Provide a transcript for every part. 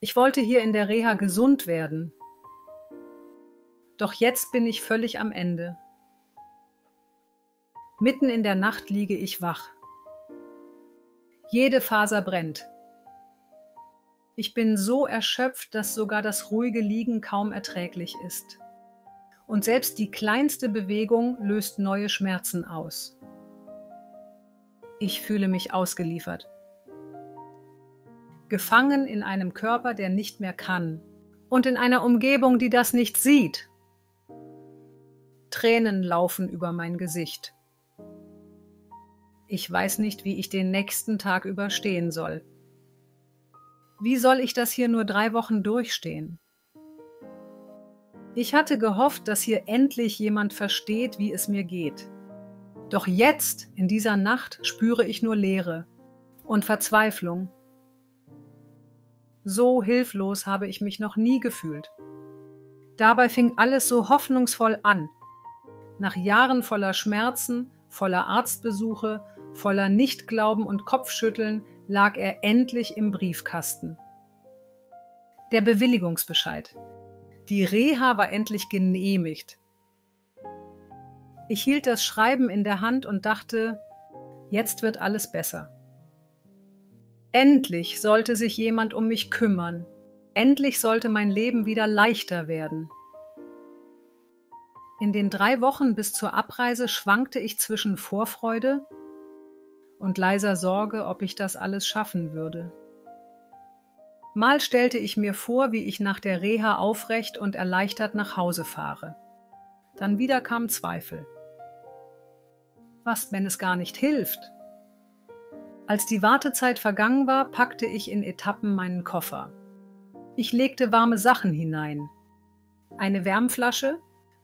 Ich wollte hier in der Reha gesund werden. Doch jetzt bin ich völlig am Ende. Mitten in der Nacht liege ich wach. Jede Faser brennt. Ich bin so erschöpft, dass sogar das ruhige Liegen kaum erträglich ist. Und selbst die kleinste Bewegung löst neue Schmerzen aus. Ich fühle mich ausgeliefert. Gefangen in einem Körper, der nicht mehr kann. Und in einer Umgebung, die das nicht sieht. Tränen laufen über mein Gesicht. Ich weiß nicht, wie ich den nächsten Tag überstehen soll. Wie soll ich das hier nur 3 Wochen durchstehen? Ich hatte gehofft, dass hier endlich jemand versteht, wie es mir geht. Doch jetzt, in dieser Nacht, spüre ich nur Leere und Verzweiflung. So hilflos habe ich mich noch nie gefühlt. Dabei fing alles so hoffnungsvoll an. Nach Jahren voller Schmerzen, voller Arztbesuche, voller Nichtglauben und Kopfschütteln lag er endlich im Briefkasten. Der Bewilligungsbescheid. Die Reha war endlich genehmigt. Ich hielt das Schreiben in der Hand und dachte, jetzt wird alles besser. Endlich sollte sich jemand um mich kümmern. Endlich sollte mein Leben wieder leichter werden. In den 3 Wochen bis zur Abreise schwankte ich zwischen Vorfreude und leiser Sorge, ob ich das alles schaffen würde. Mal stellte ich mir vor, wie ich nach der Reha aufrecht und erleichtert nach Hause fahre. Dann wieder kamen Zweifel. Was, wenn es gar nicht hilft? Als die Wartezeit vergangen war, packte ich in Etappen meinen Koffer. Ich legte warme Sachen hinein. Eine Wärmflasche,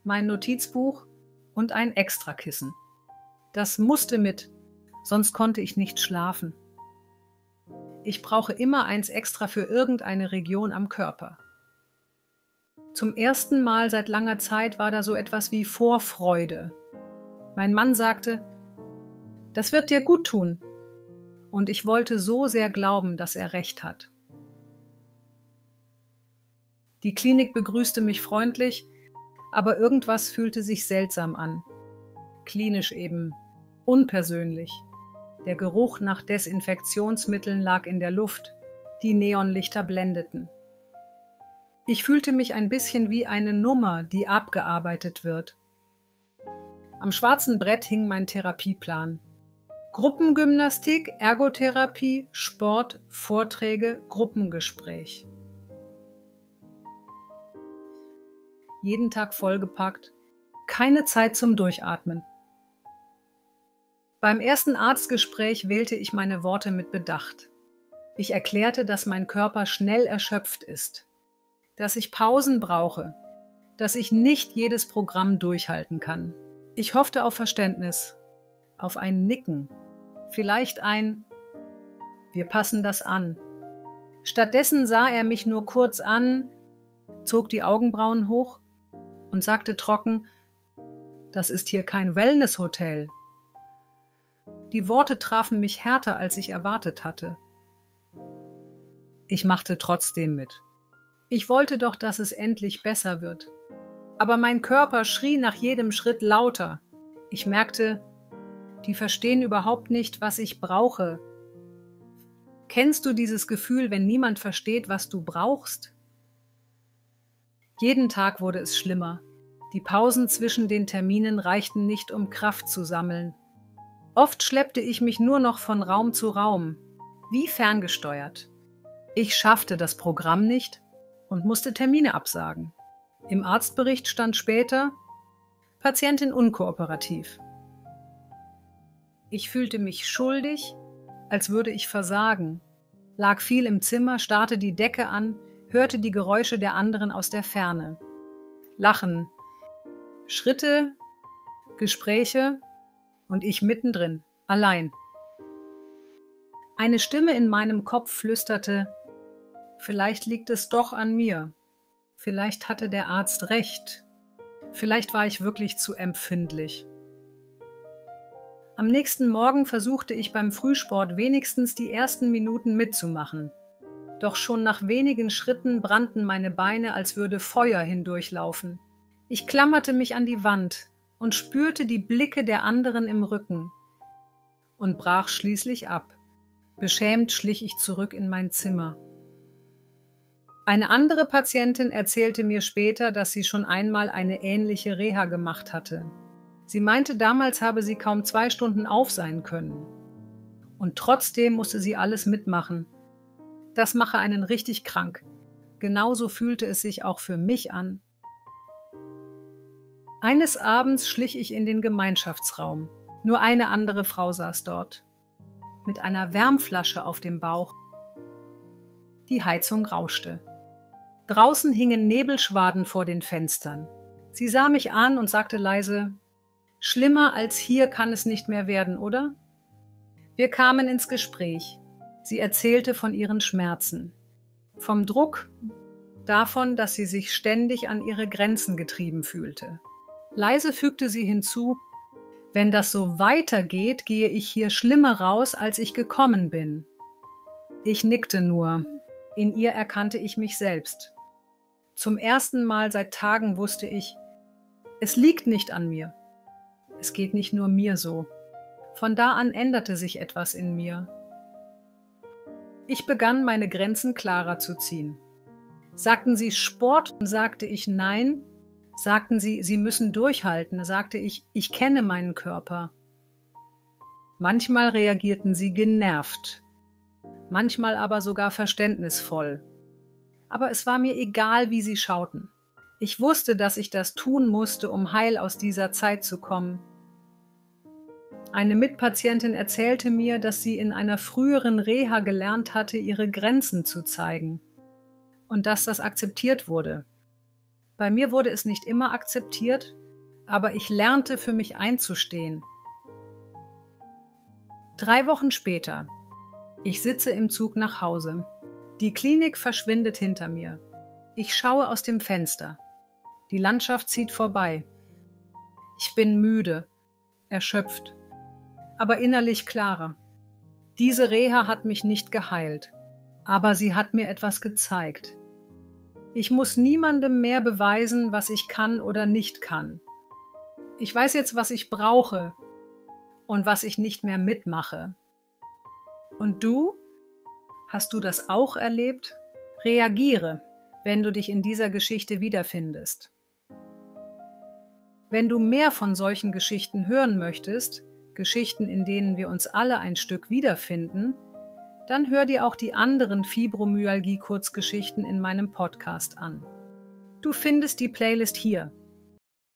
mein Notizbuch und ein Extrakissen. Das musste mit, sonst konnte ich nicht schlafen. Ich brauche immer eins extra für irgendeine Region am Körper. Zum ersten Mal seit langer Zeit war da so etwas wie Vorfreude. Mein Mann sagte, das wird dir gut tun. Und ich wollte so sehr glauben, dass er recht hat. Die Klinik begrüßte mich freundlich, aber irgendwas fühlte sich seltsam an. Klinisch eben, unpersönlich. Der Geruch nach Desinfektionsmitteln lag in der Luft, die Neonlichter blendeten. Ich fühlte mich ein bisschen wie eine Nummer, die abgearbeitet wird. Am schwarzen Brett hing mein Therapieplan. Gruppengymnastik, Ergotherapie, Sport, Vorträge, Gruppengespräch. Jeden Tag vollgepackt, keine Zeit zum Durchatmen. Beim ersten Arztgespräch wählte ich meine Worte mit Bedacht. Ich erklärte, dass mein Körper schnell erschöpft ist, dass ich Pausen brauche, dass ich nicht jedes Programm durchhalten kann. Ich hoffte auf Verständnis, auf ein Nicken, vielleicht ein „Wir passen das an". Stattdessen sah er mich nur kurz an, zog die Augenbrauen hoch und sagte trocken, das ist hier kein Wellness-Hotel. Die Worte trafen mich härter, als ich erwartet hatte. Ich machte trotzdem mit. Ich wollte doch, dass es endlich besser wird. Aber mein Körper schrie nach jedem Schritt lauter. Ich merkte, die verstehen überhaupt nicht, was ich brauche. Kennst du dieses Gefühl, wenn niemand versteht, was du brauchst? Jeden Tag wurde es schlimmer. Die Pausen zwischen den Terminen reichten nicht, um Kraft zu sammeln. Oft schleppte ich mich nur noch von Raum zu Raum, wie ferngesteuert. Ich schaffte das Programm nicht und musste Termine absagen. Im Arztbericht stand später, Patientin unkooperativ. Ich fühlte mich schuldig, als würde ich versagen, lag viel im Zimmer, starrte die Decke an, hörte die Geräusche der anderen aus der Ferne. Lachen, Schritte, Gespräche und ich mittendrin, allein. Eine Stimme in meinem Kopf flüsterte, vielleicht liegt es doch an mir. Vielleicht hatte der Arzt recht. Vielleicht war ich wirklich zu empfindlich. Am nächsten Morgen versuchte ich beim Frühsport wenigstens die ersten Minuten mitzumachen. Doch schon nach wenigen Schritten brannten meine Beine, als würde Feuer hindurchlaufen. Ich klammerte mich an die Wand und spürte die Blicke der anderen im Rücken und brach schließlich ab. Beschämt schlich ich zurück in mein Zimmer. Eine andere Patientin erzählte mir später, dass sie schon einmal eine ähnliche Reha gemacht hatte. Sie meinte, damals habe sie kaum 2 Stunden auf sein können. Und trotzdem musste sie alles mitmachen. Das mache einen richtig krank. Genauso fühlte es sich auch für mich an. Eines Abends schlich ich in den Gemeinschaftsraum. Nur eine andere Frau saß dort, mit einer Wärmflasche auf dem Bauch. Die Heizung rauschte. Draußen hingen Nebelschwaden vor den Fenstern. Sie sah mich an und sagte leise: »Schlimmer als hier kann es nicht mehr werden, oder?« Wir kamen ins Gespräch. Sie erzählte von ihren Schmerzen, vom Druck, davon, dass sie sich ständig an ihre Grenzen getrieben fühlte. Leise fügte sie hinzu: »Wenn das so weitergeht, gehe ich hier schlimmer raus, als ich gekommen bin.« Ich nickte nur. In ihr erkannte ich mich selbst. Zum ersten Mal seit Tagen wusste ich, es liegt nicht an mir. Es geht nicht nur mir so. Von da an änderte sich etwas in mir. Ich begann, meine Grenzen klarer zu ziehen. Sagten sie Sport, sagte ich nein. Sagten sie, sie müssen durchhalten, sagte ich, ich kenne meinen Körper. Manchmal reagierten sie genervt, manchmal aber sogar verständnisvoll. Aber es war mir egal, wie sie schauten. Ich wusste, dass ich das tun musste, um heil aus dieser Zeit zu kommen. Eine Mitpatientin erzählte mir, dass sie in einer früheren Reha gelernt hatte, ihre Grenzen zu zeigen und dass das akzeptiert wurde. Bei mir wurde es nicht immer akzeptiert, aber ich lernte, für mich einzustehen. 3 Wochen später. Ich sitze im Zug nach Hause. Die Klinik verschwindet hinter mir. Ich schaue aus dem Fenster. Die Landschaft zieht vorbei. Ich bin müde, erschöpft, aber innerlich klarer. Diese Reha hat mich nicht geheilt, aber sie hat mir etwas gezeigt. Ich muss niemandem mehr beweisen, was ich kann oder nicht kann. Ich weiß jetzt, was ich brauche und was ich nicht mehr mitmache. Und du? Hast du das auch erlebt? Reagiere, wenn du dich in dieser Geschichte wiederfindest. Wenn du mehr von solchen Geschichten hören möchtest, Geschichten, in denen wir uns alle ein Stück wiederfinden, dann hör dir auch die anderen Fibromyalgie-Kurzgeschichten in meinem Podcast an. Du findest die Playlist hier